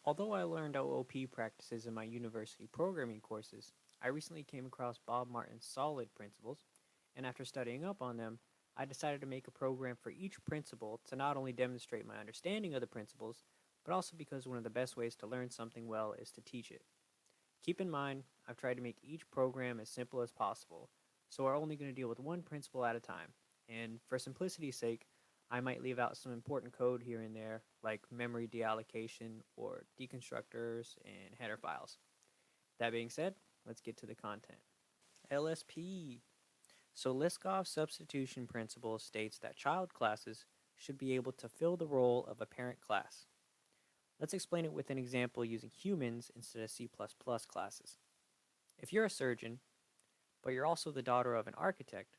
Although I learned OOP practices in my university programming courses, I recently came across Bob Martin's solid principles, and after studying up on them, I decided to make a program for each principle to not only demonstrate my understanding of the principles, but also because one of the best ways to learn something well is to teach it. Keep in mind, I've tried to make each program as simple as possible, so we're only going to deal with one principle at a time, and for simplicity's sake, I might leave out some important code here and there, like memory deallocation or deconstructors and header files. That being said, let's get to the content. LSP. So Liskov's substitution principle states that child classes should be able to fill the role of a parent class. Let's explain it with an example using humans instead of C++ classes. If you're a surgeon, but you're also the daughter of an architect,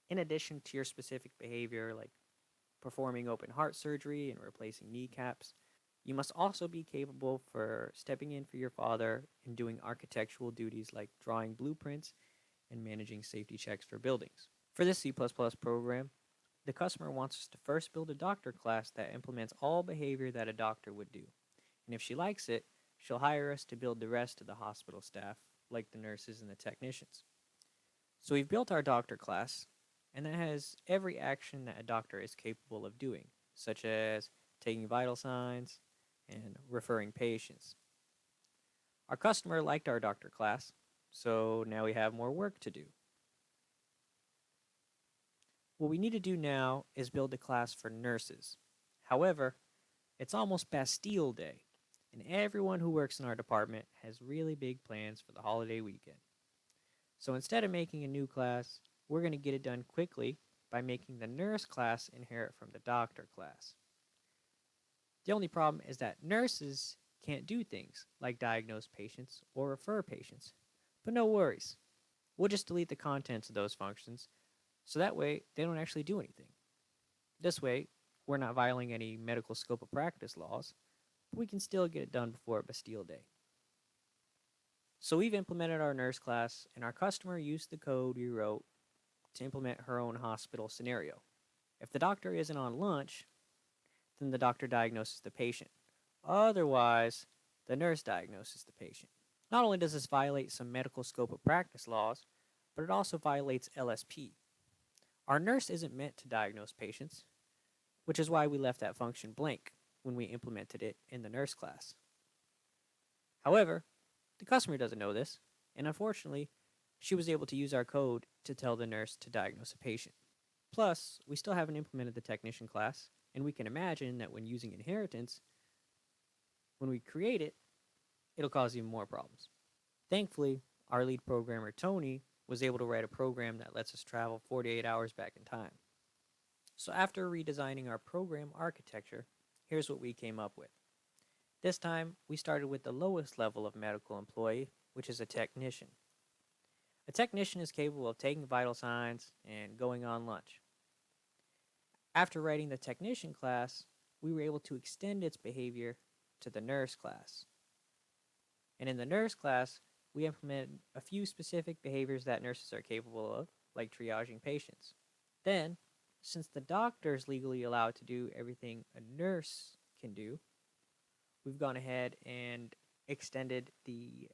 in addition to your specific behavior like performing open heart surgery and replacing kneecaps, you must also be capable for stepping in for your father and doing architectural duties like drawing blueprints and managing safety checks for buildings. For this C++ program, the customer wants us to first build a doctor class that implements all behavior that a doctor would do. And if she likes it, she'll hire us to build the rest of the hospital staff, like the nurses and the technicians. So we've built our doctor class, and that has every action that a doctor is capable of doing, such as taking vital signs and referring patients. Our customer liked our doctor class, so now we have more work to do. What we need to do now is build a class for nurses. However, it's almost Bastille Day, and everyone who works in our department has really big plans for the holiday weekend. So instead of making a new class, we're going to get it done quickly by making the nurse class inherit from the doctor class. The only problem is that nurses can't do things like diagnose patients or refer patients. But no worries. We'll just delete the contents of those functions so that way they don't actually do anything. This way, we're not violating any medical scope of practice laws, but we can still get it done before Bastille Day. So we've implemented our nurse class, and our customer used the code we wrote to implement her own hospital scenario. If the doctor isn't on lunch, then the doctor diagnoses the patient. Otherwise, the nurse diagnoses the patient. Not only does this violate some medical scope of practice laws, but it also violates LSP. Our nurse isn't meant to diagnose patients, which is why we left that function blank when we implemented it in the nurse class. However, the customer doesn't know this, and unfortunately, she was able to use our code to tell the nurse to diagnose a patient. Plus, we still haven't implemented the technician class, and we can imagine that when using inheritance, when we create it, it'll cause even more problems. Thankfully, our lead programmer, Tony, was able to write a program that lets us travel 48 hours back in time. So after redesigning our program architecture, here's what we came up with. This time, we started with the lowest level of medical employee, which is a technician. A technician is capable of taking vital signs and going on lunch. After writing the technician class, we were able to extend its behavior to the nurse class. And in the nurse class, we implemented a few specific behaviors that nurses are capable of, like triaging patients. Then, since the doctor is legally allowed to do everything a nurse can do, we've gone ahead and extended the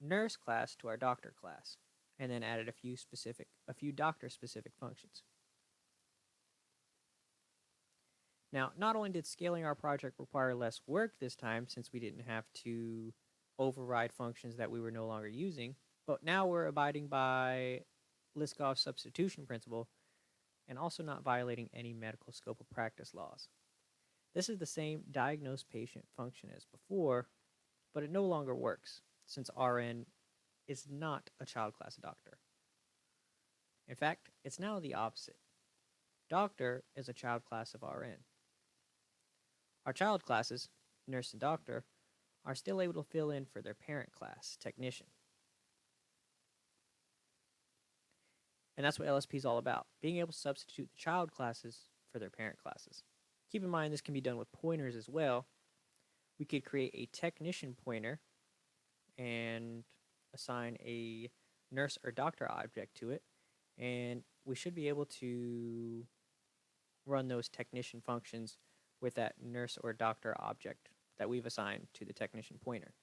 nurse class to our doctor class, and then added a few doctor-specific functions. Now, not only did scaling our project require less work this time, since we didn't have to override functions that we were no longer using, but now we're abiding by Liskov's substitution principle and also not violating any medical scope of practice laws. This is the same diagnose patient function as before, but it no longer works since RN is not a child class doctor. In fact, it's now the opposite. Doctor is a child class of RN. Our child classes, nurse and doctor, are still able to fill in for their parent class, technician. And that's what LSP is all about, being able to substitute the child classes for their parent classes. Keep in mind this can be done with pointers as well. We could create a technician pointer and assign a nurse or doctor object to it, and we should be able to run those technician functions with that nurse or doctor object that we've assigned to the technician pointer.